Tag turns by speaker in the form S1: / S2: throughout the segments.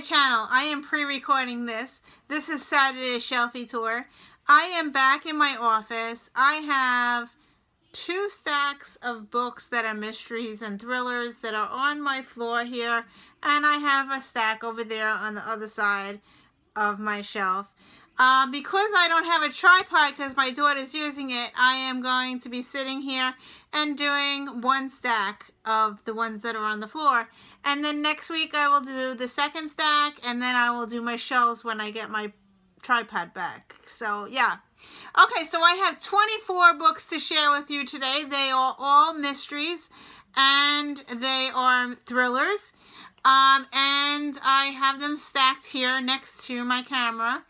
S1: channel. I am pre-recording this. This is Saturday's Shelfie Tour. I am back in my office. I have 2 stacks of books that are mysteries and thrillers that are on my floor here, and I have a stack over there on the other side of my shelf. Because I don't have a tripod because my daughter's using it, I am going to be sitting here and doing 1 stack of the ones that are on the floor. And then next week I will do the 2nd stack, and then I will do my shelves when I get my tripod back. So yeah. Okay, so I have 24 books to share with you today. They are all mysteries and they are thrillers. And I have them stacked here next to my camera.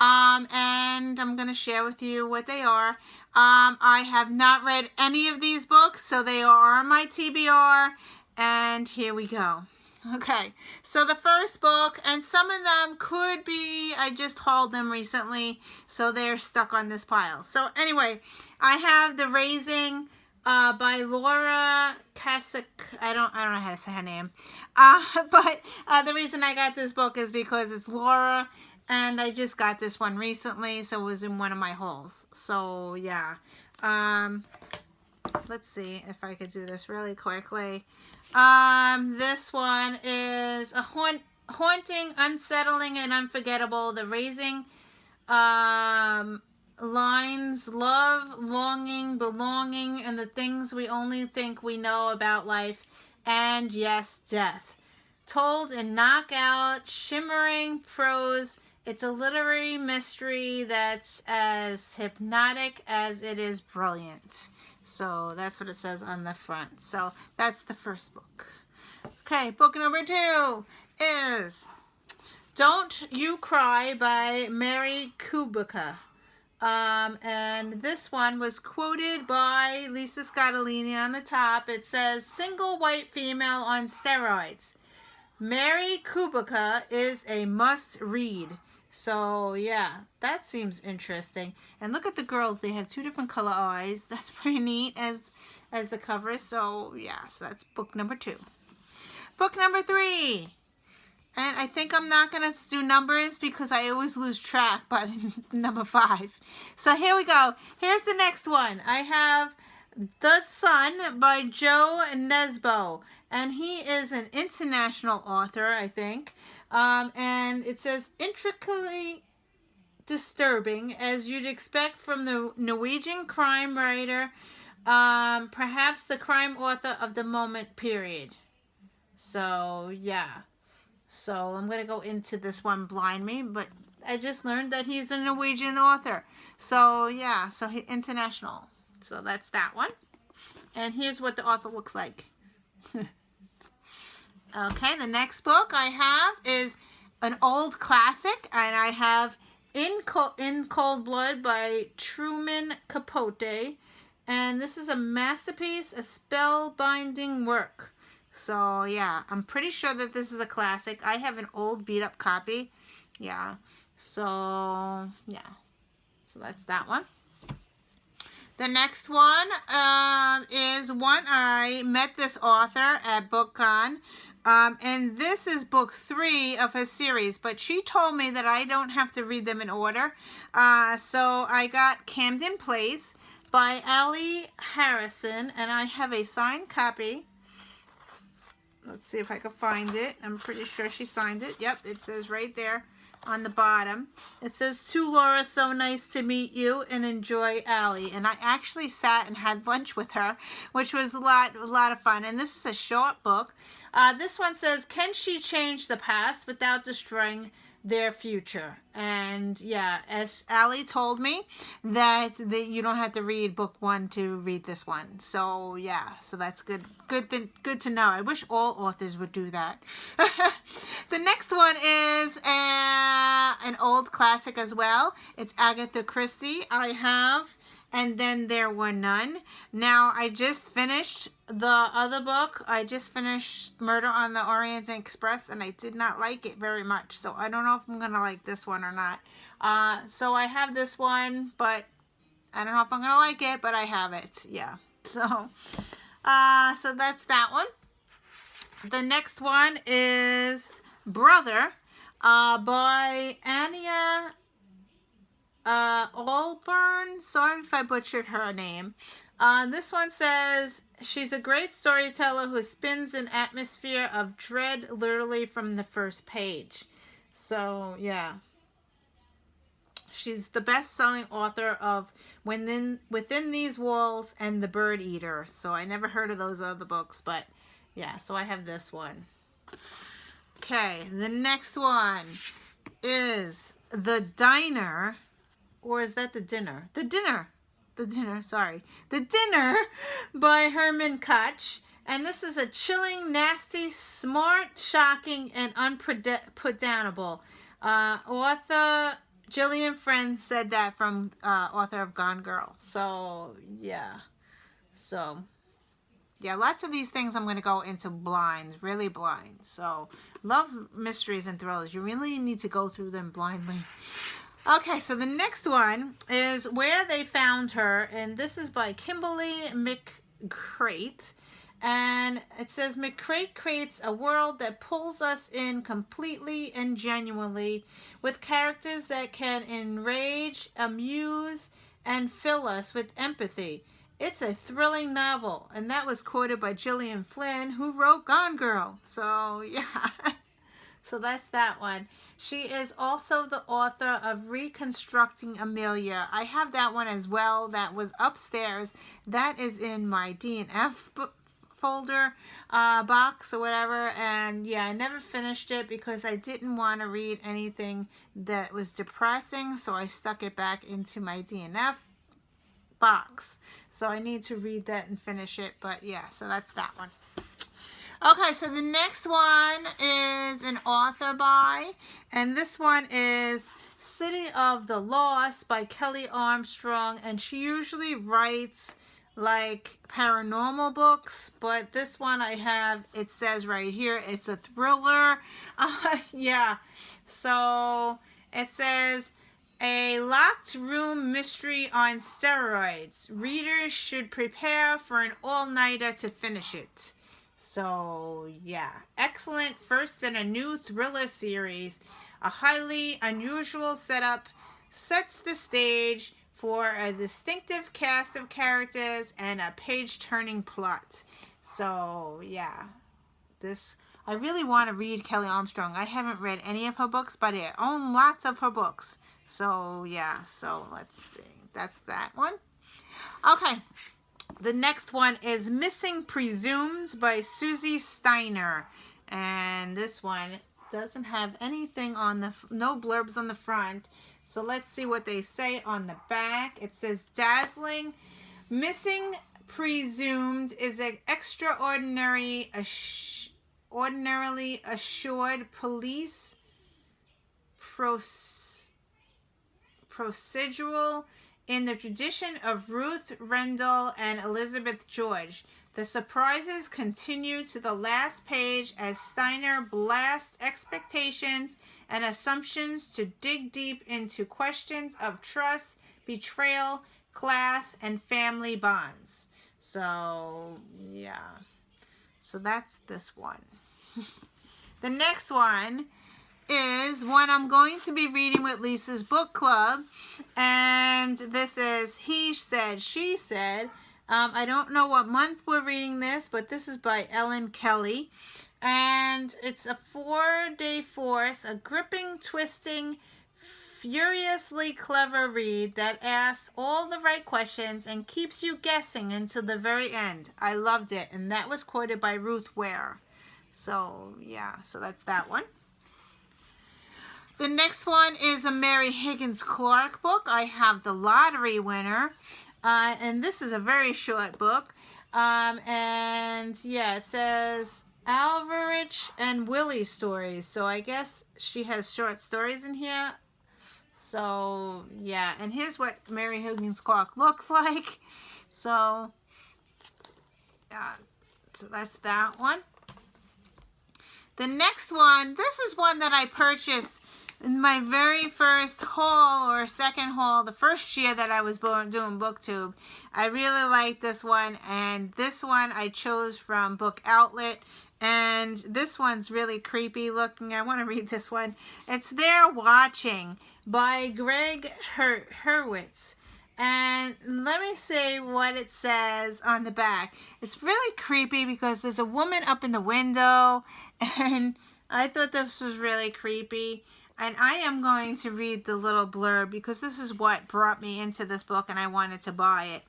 S1: And I'm going to share with you what they are. I have not read any of these books, so they are on my TBR, and here we go. Okay, so the first book, and some of them could be, I just hauled them recently, so they're stuck on this pile. So anyway, I have The Raising by Laura Kasich. I don't know how to say her name. But the reason I got this book is because it's Laura, and I just got this one recently, so it was in one of my hauls. So yeah. Let's see if I could do this really quickly. This one is a haunting, unsettling, and unforgettable. The Raising lines, love, longing, belonging, and the things we only think we know about life, and yes, death. Told in knockout, shimmering prose. It's a literary mystery that's as hypnotic as it is brilliant. So that's what it says on the front. So that's the first book. Okay, book number 2 is Don't You Cry by Mary Kubica. And this one was quoted by Lisa Scottolini on the top. It says, single white female on steroids. Mary Kubica is a must-read. So yeah, that seems interesting. And look at the girls, they have 2 different color eyes. That's pretty neat as the cover. So yeah, so that's book number 2. Book number 3. And I think I'm not going to do numbers because I always lose track by number 5. So here we go. Here's the next one. I have The Sun by Joe Nesbo. And he is an international author, I think. And it says, intricately disturbing, as you'd expect from the Norwegian crime writer, perhaps the crime author of the moment period. So, yeah. So, I'm going to go into this one blind me, but I just learned that he's a Norwegian author. So, yeah, so international. So, that's that one. And here's what the author looks like. Okay, the next book I have is an old classic, and I have In Cold Blood by Truman Capote. And this is a masterpiece, a spellbinding work. So, yeah, I'm pretty sure that this is a classic. I have an old beat-up copy. Yeah, so, yeah. So, that's that one. The next one is one I met this author at BookCon. And this is book 3 of her series, but she told me that I don't have to read them in order. So I got Camden Place by Allie Harrison, and I have a signed copy. Let's see if I can find it. I'm pretty sure she signed it. Yep, it says right there on the bottom. It says, to Laura, so nice to meet you and enjoy Allie. And I actually sat and had lunch with her, which was a lot of fun. And this is a short book. This one says, can she change the past without destroying their future? And yeah, as Allie told me, that you don't have to read book 1 to read this one. So yeah, so that's good to know. I wish all authors would do that. The next one is an old classic as well. It's Agatha Christie. I have And Then There Were None. Now, I just finished the other book. I just finished Murder on the Orient Express, and I did not like it very much. So I don't know if I'm going to like this one or not. So I have this one, but I don't know if I'm going to like it, but I have it. Yeah. So that's that one. The next one is Brother by Anya Allburn. Sorry if I butchered her name. This one says, she's a great storyteller who spins an atmosphere of dread literally from the first page. So, yeah. She's the best-selling author of Within These Walls and The Bird Eater. So I never heard of those other books, but yeah, so I have this one. Okay, the next one is The Diner, or is that The Dinner? The Dinner, sorry. The Dinner by Herman Koch. And this is a chilling, nasty, smart, shocking, and unputdownable. Author Gillian Friend said that from author of Gone Girl. So, yeah. So, yeah, lots of these things I'm going to go into blind, really blind. So, love mysteries and thrillers. You really need to go through them blindly. Okay, so the next one is Where They Found Her, and this is by Kimberly McCreight. And it says, McCreight creates a world that pulls us in completely and genuinely with characters that can enrage, amuse, and fill us with empathy. It's a thrilling novel, and that was quoted by Gillian Flynn, who wrote Gone Girl. So, yeah. So that's that one. She is also the author of Reconstructing Amelia. I have that one as well. That was upstairs. That is in my D&F folder box or whatever. And yeah, I never finished it because I didn't want to read anything that was depressing. So I stuck it back into my D&F box. So I need to read that and finish it. But yeah, so that's that one. Okay, so the next one is an author by, and this one is City of the Lost by Kelly Armstrong, and she usually writes like paranormal books, but this one I have, it says right here, it's a thriller. Yeah, so it says, a locked room mystery on steroids. Readers should prepare for an all-nighter to finish it. So, yeah. Excellent first in a new thriller series. A highly unusual setup sets the stage for a distinctive cast of characters and a page-turning plot. So, yeah. I really want to read Kelly Armstrong. I haven't read any of her books, but I own lots of her books. So, yeah. So, let's see. That's that one. Okay. The next one is Missing Presumed by Susie Steiner. And this one doesn't have anything on the, no blurbs on the front. So let's see what they say on the back. It says, dazzling. Missing Presumed is an extraordinarily assured police procedural in the tradition of Ruth Rendell and Elizabeth George. The surprises continue to the last page as Steiner blasts expectations and assumptions to dig deep into questions of trust, betrayal, class, and family bonds. So, yeah. So that's this one. The next one is one I'm going to be reading with Lisa's book club, and this is He Said, She Said. I don't know what month we're reading this, but this is by Ellen Kelly, and it's a 4-day force, a gripping, twisting, furiously clever read that asks all the right questions and keeps you guessing until the very end. I loved it, and that was quoted by Ruth Ware. So yeah, so that's that one. The next one is a Mary Higgins Clark book. I have The Lottery Winner. And this is a very short book. And yeah, it says Alvarich and Willie stories. So I guess she has short stories in here. So yeah, and here's what Mary Higgins Clark looks like. So that's that one. The next one, this is one that I purchased my very first haul or second haul, the first year that I was doing BookTube, I really liked this one, and this one I chose from Book Outlet, and this one's really creepy looking. I want to read this one. It's There Watching by Greg Hurwitz. And let me say what it says on the back. It's really creepy because there's a woman up in the window, and I thought this was really creepy. And I am going to read the little blurb because this is what brought me into this book and I wanted to buy it.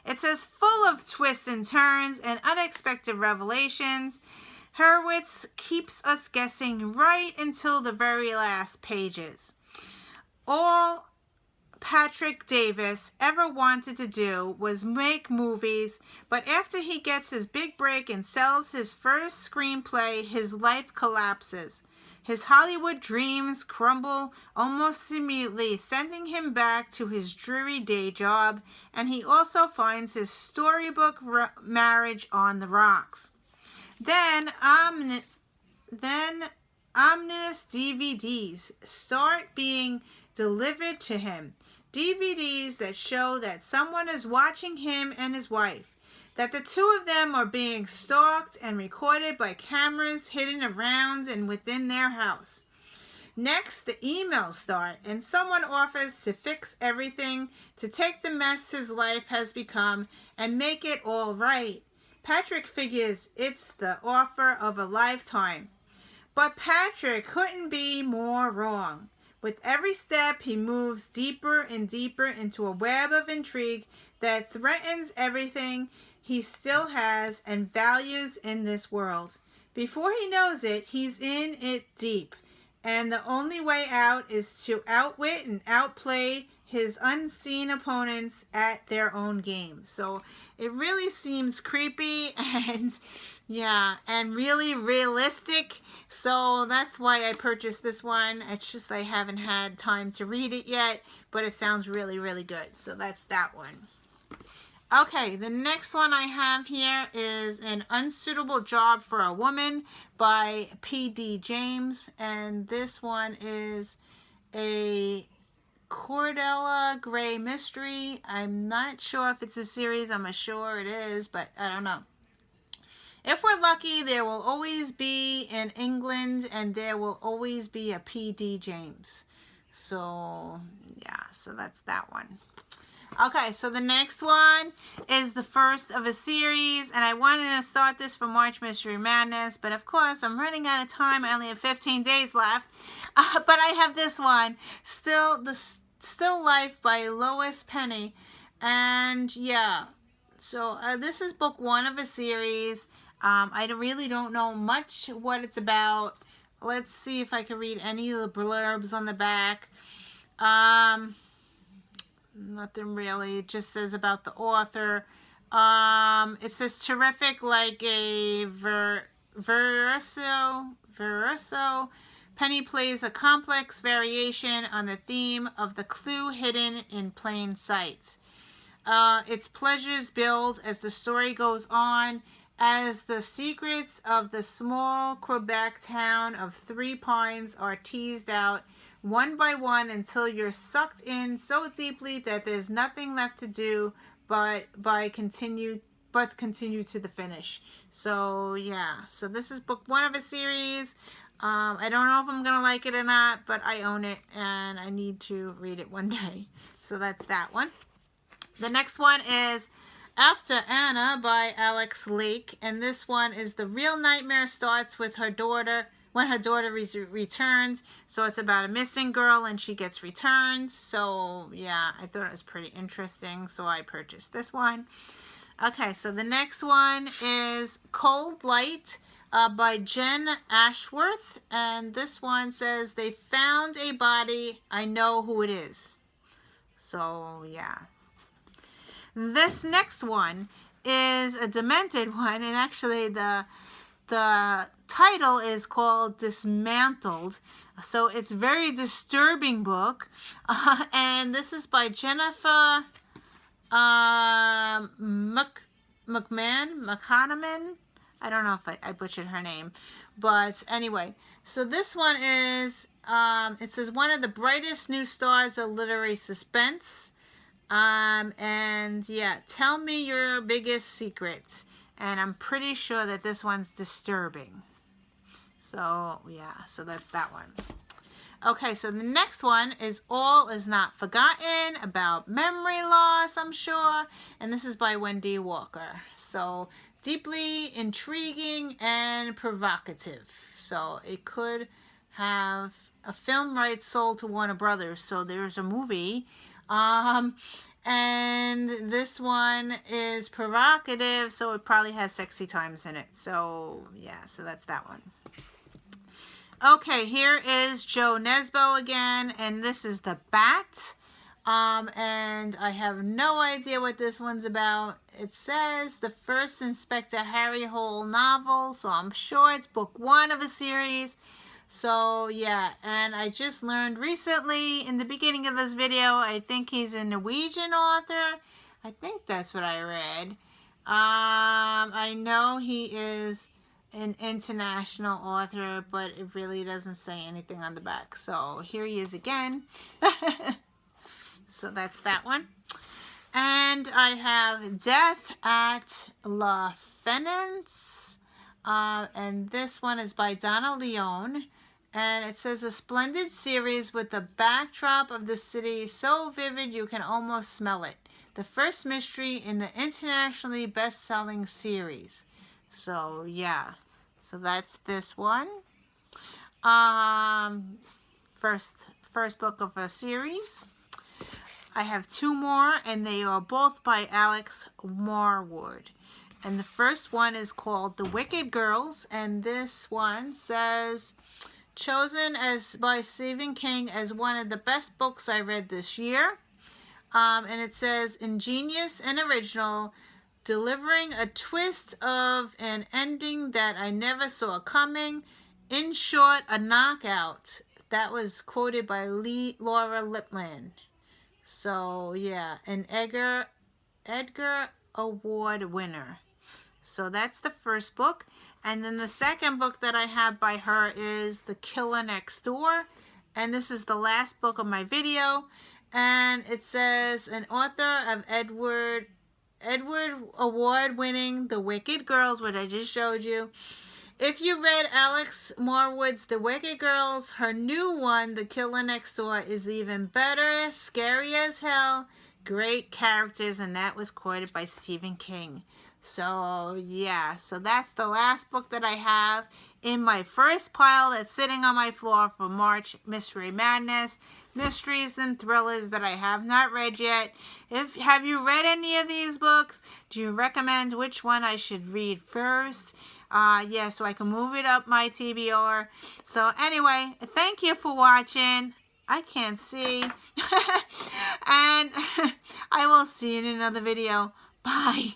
S1: It says, full of twists and turns and unexpected revelations, Hurwitz keeps us guessing right until the very last pages. All Patrick Davis ever wanted to do was make movies, but after he gets his big break and sells his first screenplay, his life collapses. His Hollywood dreams crumble almost immediately, sending him back to his dreary day job, and he also finds his storybook marriage on the rocks. Then ominous DVDs start being delivered to him. DVDs that show that someone is watching him and his wife, that the two of them are being stalked and recorded by cameras hidden around and within their house. Next, the emails start, and someone offers to fix everything, to take the mess his life has become and make it all right. Patrick figures it's the offer of a lifetime. But Patrick couldn't be more wrong. With every step, he moves deeper and deeper into a web of intrigue that threatens everything he still has and values in this world. Before he knows it, he's in it deep, and the only way out is to outwit and outplay his unseen opponents at their own game. So it really seems creepy and and really realistic. So that's why I purchased this one. It's just I haven't had time to read it yet, but it sounds really, really good. So that's that one. Okay, the next one I have here is An Unsuitable Job for a Woman by P.D. James. And this one is a Cordelia Gray mystery. I'm not sure if it's a series. I'm sure it is, but I don't know. If we're lucky, there will always be in England, and there will always be a P.D. James. So, yeah, so that's that one. Okay, so the next one is the first of a series, and I wanted to start this for March Mystery Madness, but of course, I'm running out of time. I only have 15 days left, but I have this one, Still Life by Lois Penny, and yeah, so this is book one of a series. I really don't know much what it's about. Let's see if I can read any of the blurbs on the back. Nothing really. It just says about the author. It says terrific, like a Verso. Penny plays a complex variation on the theme of the clue hidden in plain sight. Its pleasures build as the story goes on, as the secrets of the small Quebec town of Three Pines are teased out one by one until you're sucked in so deeply that there's nothing left to do but continue to the finish. So yeah, so this is book one of a series. I don't know if I'm gonna like it or not, but I own it and I need to read it one day. So that's that one. The next one is After Anna by Alex Lake, and this one is the real nightmare starts with her daughter when her daughter returns. So it's about a missing girl and she gets returned. So yeah, I thought it was pretty interesting, so I purchased this one. Okay, so the next one is Cold Light by Jen Ashworth, and this one says, they found a body, I know who it is. So yeah. This next one is a demented one, and actually the title is called Dismantled. So it's a very disturbing book. And this is by Jennifer McHanaman. I don't know if I butchered her name. But anyway, so this one is, it says, one of the brightest new stars of literary suspense. And yeah, tell me your biggest secrets. And I'm pretty sure that this one's disturbing. So yeah, so that's that one. Okay, so the next one is All Is Not Forgotten, about memory loss, I'm sure. And this is by Wendy Walker. So deeply intriguing and provocative. So it could have a film rights sold to Warner Brothers. So there's a movie. And this one is provocative, so it probably has sexy times in it. So yeah, so that's that one. Okay, here is Joe Nesbo again, and this is The Bat. And I have no idea what this one's about. It says the first Inspector Harry Hole novel, so I'm sure it's book 1 of a series. So yeah, and I just learned recently in the beginning of this video, I think he's a Norwegian author. I think that's what I read. I know he is an international author, but it really doesn't say anything on the back. So here he is again. So that's that one. And I have Death at La Fenance. And this one is by Donna Leone. And it says, a splendid series with the backdrop of the city so vivid you can almost smell it. The first mystery in the internationally best-selling series. So yeah, so that's this one. First book of a series. I have 2 more, and they are both by Alex Marwood. And the first one is called The Wicked Girls, and this one says, chosen by Stephen King as one of the best books I read this year. And it says, ingenious and original, delivering a twist of an ending that I never saw coming. In short, a knockout. That was quoted by Laura Lipland. So yeah, an Edgar Award winner. So that's the first book. And then the second book that I have by her is The Killer Next Door. And this is the last book of my video. And it says, an author of Edward Award winning The Wicked Girls, what I just showed you. If you read Alex Marwood's The Wicked Girls, her new one, The Killer Next Door, is even better, scary as hell, great characters, and that was quoted by Stephen King. So yeah, so that's the last book that I have in my first pile that's sitting on my floor for March Mystery Madness. Mysteries and thrillers that I have not read yet. Have you read any of these books? Do you recommend which one I should read first? Yeah, so I can move it up my TBR. So anyway, thank you for watching. I can't see. And I will see you in another video. Bye.